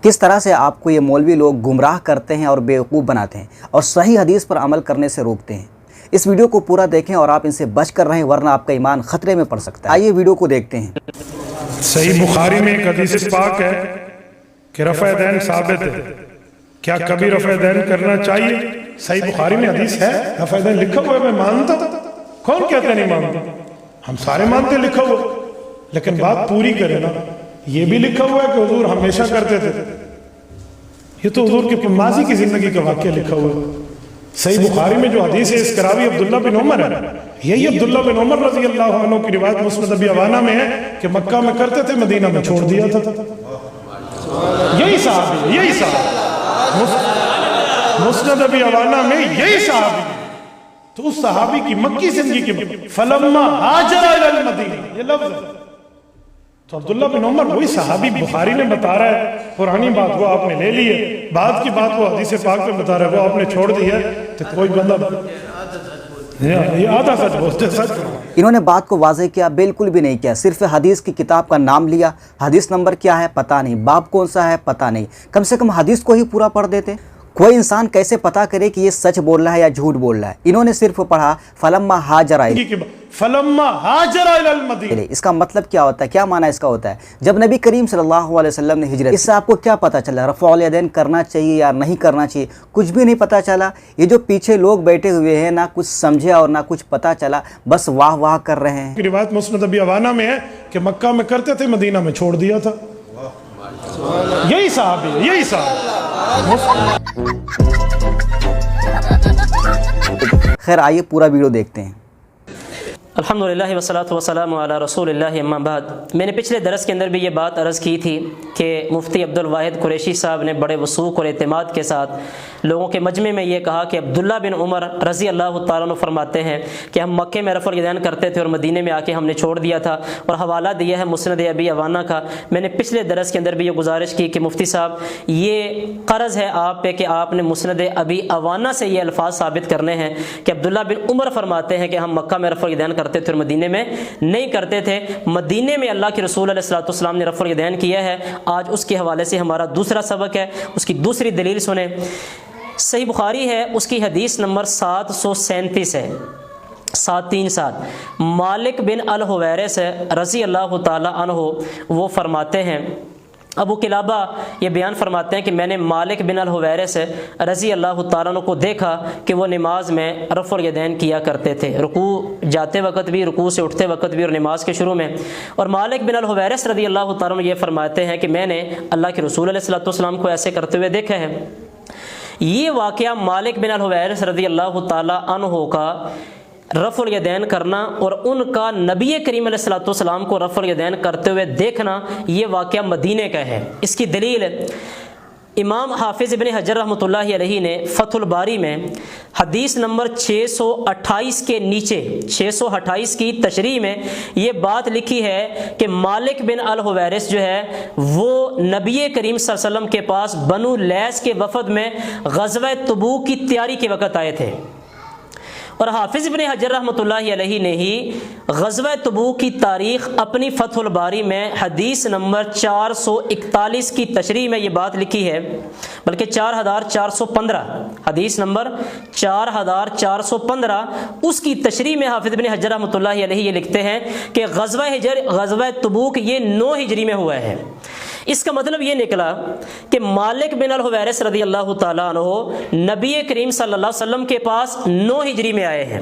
کس طرح سے آپ کو یہ مولوی لوگ گمراہ کرتے ہیں اور بیوقوف بناتے ہیں اور صحیح حدیث پر عمل کرنے سے روکتے ہیں۔ اس ویڈیو کو پورا دیکھیں اور آپ ان سے بچ کر رہیں، ورنہ آپ کا ایمان خطرے میں پڑ سکتا ہے۔ آئیے ویڈیو کو دیکھتے ہیں۔ صحیح بخاری میں ایک حدیث پاک ہے کہ رفع دین ثابت ہے، کیا کبھی رفع دین کرنا چاہیے؟ صحیح بخاری میں حدیث ہے، رفع دین لکھا ہوا ہے، میں مانتا ہوں۔ کون کہتے نہیں مانتا؟ ہم سارے مانتے ہیں لکھا ہوا، لیکن بات پوری کرے نا۔ یہ بھی لکھا ہوا ہے کہ حضور ہمیشہ کرتے تھے، یہ تو حضور کی ماضی کی زندگی کا واقعہ لکھا ہوا ہے۔ صحیح بخاری میں جو حدیث ہے اس کا راوی عبداللہ بن عمر ہے، یہی عبداللہ بن عمر رضی اللہ عنہ کی روایت مسند ابی عوانہ میں ہے کہ مکہ میں کرتے تھے، مدینہ میں چھوڑ دیا تھا۔ یہی صحابی ہے، یہی صحابی مسند ابی عوانہ میں یہی صحابی ہے۔ تو اس صحابی کی مکی زندگی کی فلما ہاجر الی المدینہ، یہ لفظ ہے۔ تو عبداللہ بن عمر وہی صحابی بخاری نے بتا رہا ہے، پرانی بات وہ آپ نے لے لی ہے، بعد کی بات وہ حدیث پاک میں بتا رہا ہے، وہ آپ نے چھوڑ دی ہے۔ تو کوئی بندہ یہ آدھا سچ بولتے، سچ انہوں نے بات کو واضح کیا، بالکل بھی نہیں کیا، صرف حدیث کی کتاب کا نام لیا، حدیث نمبر کیا ہے پتہ نہیں، باب کون سا ہے پتہ نہیں، کم سے کم حدیث کو ہی پورا پڑھ دیتے۔ کوئی انسان کیسے پتا کرے کہ یہ سچ بول رہا ہے یا جھوٹ بول رہا ہے؟ انہوں نے صرف پڑھا فلما ہاجر الی المدینہ۔ اس کا مطلب کیا ہوتا ہے؟ کیا معنی اس کا ہوتا ہے؟ جب نبی کریم صلی اللہ علیہ وسلم نے ہجرت، اس سے آپ کو کیا پتا چلا؟ رفع الیدین کرنا چاہیے یا نہیں کرنا چاہیے؟ کچھ بھی نہیں پتا چلا۔ یہ جو پیچھے لوگ بیٹھے ہوئے ہیں، نہ کچھ سمجھے اور نہ کچھ پتا چلا، بس واہ واہ کر رہے ہیں۔ روایت مسند ابی عوانہ میں ہے کہ مکہ میں کرتے تھے، مدینہ میں چھوڑ دیا تھا۔ یہی صحابی ہے، یہی صحابی۔ خیر آئیے پورا ویڈیو دیکھتے ہیں۔ الحمدللہ والصلاۃ والسلام علی رسول اللہ، اما بعد۔ میں نے پچھلے درس کے اندر بھی یہ بات عرض کی تھی کہ مفتی عبدالواحد قریشی صاحب نے بڑے وثوق اور اعتماد کے ساتھ لوگوں کے مجمع میں یہ کہا کہ عبداللہ بن عمر رضی اللہ تعالیٰ عنہ فرماتے ہیں کہ ہم مکے میں رفع الیدین کرتے تھے اور مدینے میں آ کے ہم نے چھوڑ دیا تھا، اور حوالہ دیا ہے مسند ابی عوانہ کا۔ میں نے پچھلے درس کے اندر بھی یہ گزارش کی کہ مفتی صاحب یہ قرض ہے آپ پہ کہ آپ نے مسند ابی عوانہ سے یہ الفاظ ثابت کرنے ہیں کہ عبداللہ بن عمر فرماتے ہیں کہ ہم مکہ میں رفع الیدین کرتے تھے اور مدینے میں نہیں کرتے تھے۔ مدینے میں اللہ کے رسول علیہ الصلوۃ والسلام نے رفع الیدین کیا ہے۔ آج اس کے حوالے سے ہمارا دوسرا سبق ہے، اس کی دوسری دلیل سنیں۔ صحیح بخاری ہے، اس کی حدیث نمبر 737 ہے، 737۔ مالک بن الحویرث رضی اللہ تعالی عنہ وہ فرماتے ہیں، ابو قلابہ یہ بیان فرماتے ہیں کہ میں نے مالک بن الحویرث رضی اللہ تعالیٰ عنہ کو دیکھا کہ وہ نماز میں رفع الیدین کیا کرتے تھے، رکوع جاتے وقت بھی، رکوع سے اٹھتے وقت بھی، اور نماز کے شروع میں۔ اور مالک بن الحویرث رضی اللہ تعالیٰ عنہ یہ فرماتے ہیں کہ میں نے اللہ کے رسول علیہ الصلوۃ والسلام کو ایسے کرتے ہوئے دیکھا ہے۔ یہ واقعہ مالک بن الحویرث رضی اللہ تعالیٰ عنہ کا رفع الیدین کرنا اور ان کا نبی کریم علیہ الصلوۃ والسلام کو رفع الیدین کرتے ہوئے دیکھنا، یہ واقعہ مدینے کا ہے۔ اس کی دلیل امام حافظ ابن حجر رحمۃ اللہ علیہ نے فتح الباری میں حدیث نمبر 628 کے نیچے 628 کی تشریح میں یہ بات لکھی ہے کہ مالک بن الحویرث جو ہے وہ نبی کریم صلی اللہ علیہ وسلم کے پاس بنو لیث کے وفد میں غزوہ تبوک کی تیاری کے وقت آئے تھے، اور حافظ ابن حجر رحمۃ اللہ علیہ نے ہی غزوہ تبوک کی تاریخ اپنی فتح الباری میں حدیث نمبر 441 کی تشریح میں یہ بات لکھی ہے، بلکہ 4415 حدیث نمبر 4415 اس کی تشریح میں حافظ ابن حجر رحمۃ اللہ علیہ یہ لکھتے ہیں کہ غزوہ تبوک یہ 9 ہجری میں ہوا ہے۔ اس کا مطلب یہ نکلا کہ مالک بن الحویرث رضی اللہ تعالیٰ عنہ نبی کریم صلی اللہ علیہ وسلم کے پاس 9 ہجری میں آئے ہیں،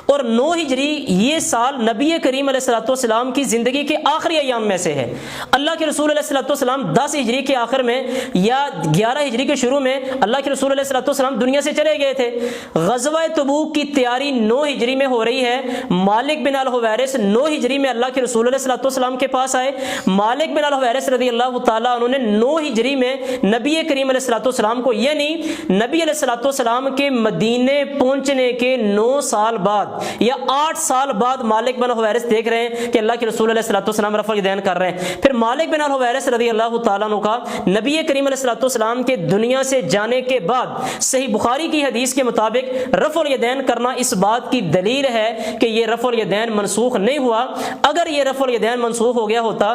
اور 9 ہجری یہ سال نبی کریم علیہ الصلوۃ والسلام کی زندگی کے آخری ایام میں سے ہے۔ اللہ کے رسول علیہ الصلوۃ والسلام 10 ہجری کے آخر میں یا 11 ہجری کے شروع میں اللہ کے رسول علیہ الصلوۃ والسلام دنیا سے چلے گئے تھے۔ غزوہ تبوک کی تیاری 9 ہجری میں ہو رہی ہے، مالک بن الحویرث 9 ہجری میں اللہ کے رسول علیہ الصلوۃ والسلام کے پاس آئے۔ مالک بن الحویرث رضی اللہ تعالیٰ انہوں نے 9 ہجری میں نبی کریم علیہ الصلوۃ والسلام کو، یعنی نبی علیہ الصلوۃ والسلام کے مدینے پہنچنے کے 9 سال بعد یا 8 سال بعد مالک بن الحویرث دیکھ رہے ہیں کہ اللہ کے رسول علیہ الصلوۃ والسلام رفع الیدین کر رہے ہیں۔ پھر مالک بن الحویرث رضی اللہ تعالیٰ عنہ کا نبی کریم علیہ الصلوۃ والسلام کے دنیا سے جانے کے بعد صحیح بخاری کی حدیث کے مطابق رفع الیدین کرنا اس بات کی دلیل ہے کہ یہ رفع الیدین منسوخ نہیں ہوا۔ اگر یہ رفع الیدین منسوخ ہو گیا ہوتا